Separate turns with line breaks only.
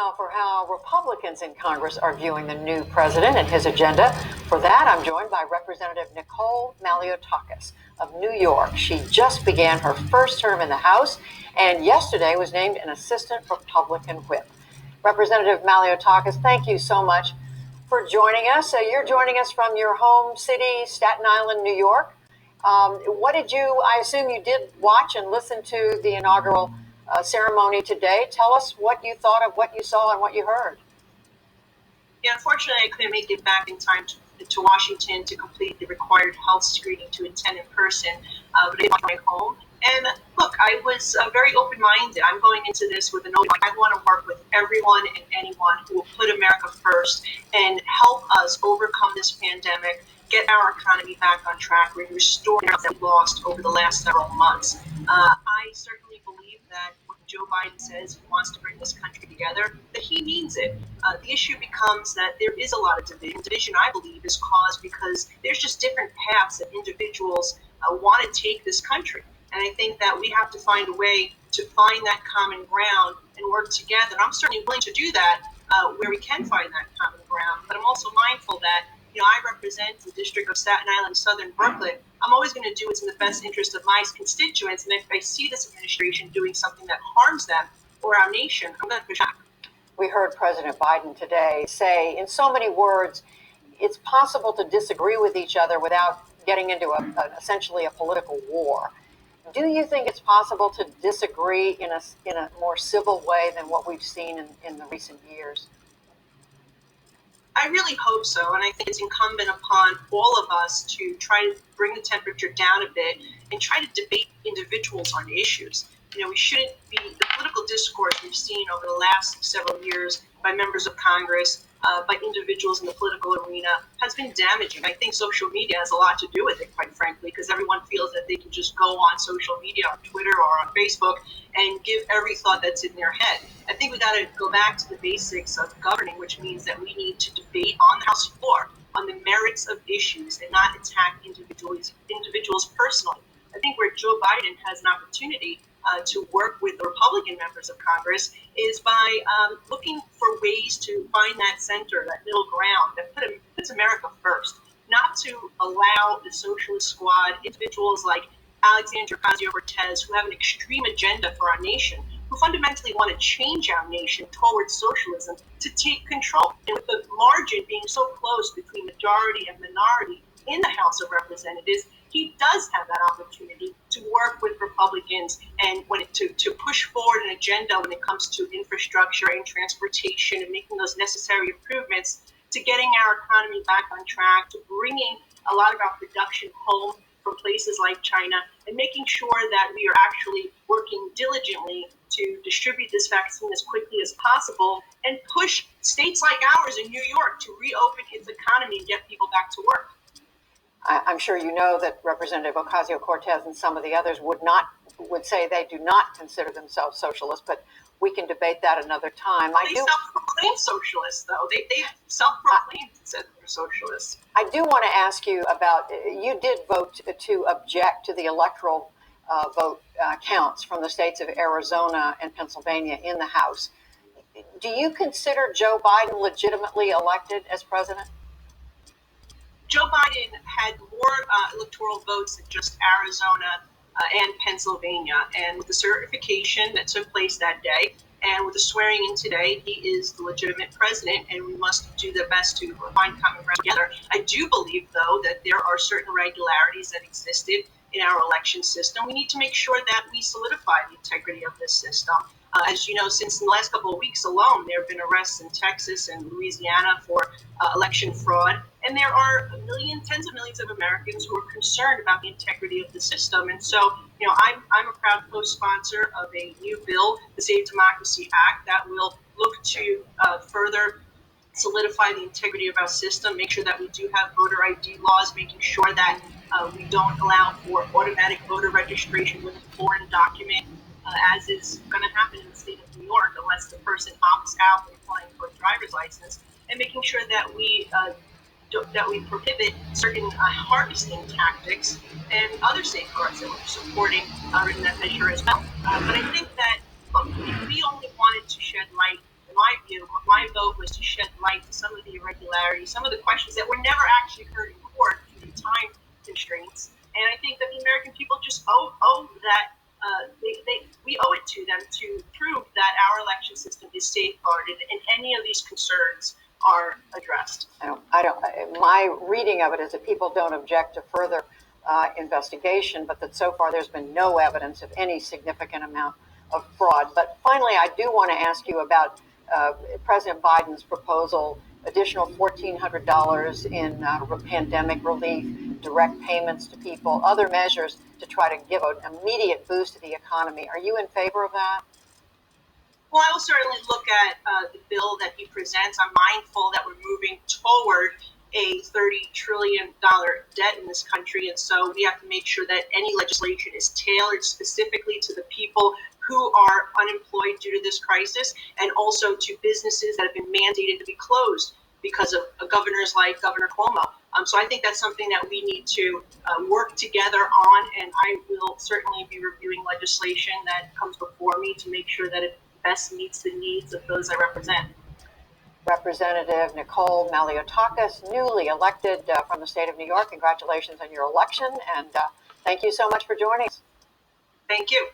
now for how Republicans in Congress are viewing the new president and his agenda. For that, I'm joined by Representative Nicole Maliotakis of New York. She just began her first term in the House and yesterday was named an assistant Republican whip. Representative Maliotakis, thank you so much for joining us. You're joining us from your home city, Staten Island, New York. I assume you did watch and listen to the inaugural ceremony today. Tell us what you thought of what you saw and what you heard.
Yeah, unfortunately, I couldn't make it back in time to Washington to complete the required health screening to attend in person, but I went home. And look, I was very open-minded. I'm going into this with an open mind. I want to work with everyone and anyone who will put America first and help us overcome this pandemic, get our economy back on track, and restore what we lost over the last several months. I certainly believe that when Joe Biden says he wants to bring this country together, that he means it. The issue becomes that there is a lot of division. Division, I believe, is caused because there's just different paths that individuals want to take this country. And I think that we have to find a way to find that common ground and work together. And I'm certainly willing to do that where we can find that common ground. But I'm also mindful that, I represent the district of Staten Island, Southern Brooklyn. I'm always going to do what's in the best interest of my constituents. And if I see this administration doing something that harms them or our nation, I'm going to push back.
We heard President Biden today say, in so many words, it's possible to disagree with each other without getting into essentially a political war. Do you think it's possible to disagree in a more civil way than what we've seen in the recent years?
I really hope so, and I think it's incumbent upon all of us to try to bring the temperature down a bit and try to debate individuals on issues. We shouldn't be, the political discourse we've seen over the last several years by members of Congress, by individuals in the political arena, has been damaging. I think social media has a lot to do with it, quite frankly, because everyone feels that they can just go on social media, on Twitter or on Facebook, and give every thought that's in their head. I think we got to go back to the basics of governing, which means that we need to debate on the House floor on the merits of issues and not attack individuals personally. I think where Joe Biden has an opportunity to work with the Republican members of Congress is by looking for ways to find that center, that middle ground that puts America first, not to allow the socialist squad, individuals like Alexandria Ocasio-Cortez, who have an extreme agenda for our nation, who fundamentally want to change our nation towards socialism, to take control. And with the margin being so close between majority and minority in the House of Representatives, he does have that opportunity to work with Republicans and to push forward an agenda when it comes to infrastructure and transportation and making those necessary improvements to getting our economy back on track, to bringing a lot of our production home from places like China, and making sure that we are actually working diligently to distribute this vaccine as quickly as possible and push states like ours in New York to reopen its economy and get people back to work.
I'm sure you know that Representative Ocasio-Cortez and some of the others would say they do not consider themselves socialists, but we can debate that another time.
They self-proclaim socialists, though. They self-proclaim said they're socialists.
I do want to ask you about, you did vote to object to the electoral vote counts from the states of Arizona and Pennsylvania in the House. Do you consider Joe Biden legitimately elected as president?
Joe Biden had more electoral votes than just Arizona and Pennsylvania. And with the certification that took place that day and with the swearing in today, he is the legitimate president, and we must do the best to find common ground together. I do believe, though, that there are certain irregularities that existed in our election system. We need to make sure that we solidify the integrity of this system. As you know, since the last couple of weeks alone, there have been arrests in Texas and Louisiana for election fraud. And there are tens of millions of Americans who are concerned about the integrity of the system. And so, I'm a proud co-sponsor of a new bill, the Save Democracy Act, that will look to further solidify the integrity of our system, make sure that we do have voter ID laws, making sure that we don't allow for automatic voter registration with a foreign document, as is going to happen in the state of New York unless the person opts out when applying for a driver's license, and making sure that we prohibit certain harvesting tactics and other safeguards that we're supporting in that measure as well. But I think that, look, if we only wanted to shed light, in my view, my vote was to shed light to some of the irregularities, some of the questions that were never actually heard in court due to time constraints. And I think that the American people just owe that. We owe it to them to prove that our election system is safeguarded and any of these concerns are addressed.
My reading of it is that people don't object to further investigation, but that so far there's been no evidence of any significant amount of fraud. But finally, I do want to ask you about President Biden's proposal, additional $1,400 in pandemic relief, direct payments to people, other measures to try to give an immediate boost to the economy. Are you in favor of that?
Well, I will certainly look at the bill that he presents. I'm mindful that we're moving toward a $30 trillion debt in this country, and so we have to make sure that any legislation is tailored specifically to the people who are unemployed due to this crisis, and also to businesses that have been mandated to be closed because of governors like Governor Cuomo. So I think that's something that we need to work together on, and I will certainly be reviewing legislation that comes before me to make sure that it best meets the needs of those I represent.
Representative Nicole Maliotakis, newly elected from the state of New York. Congratulations on your election, and thank you so much for joining us.
Thank you.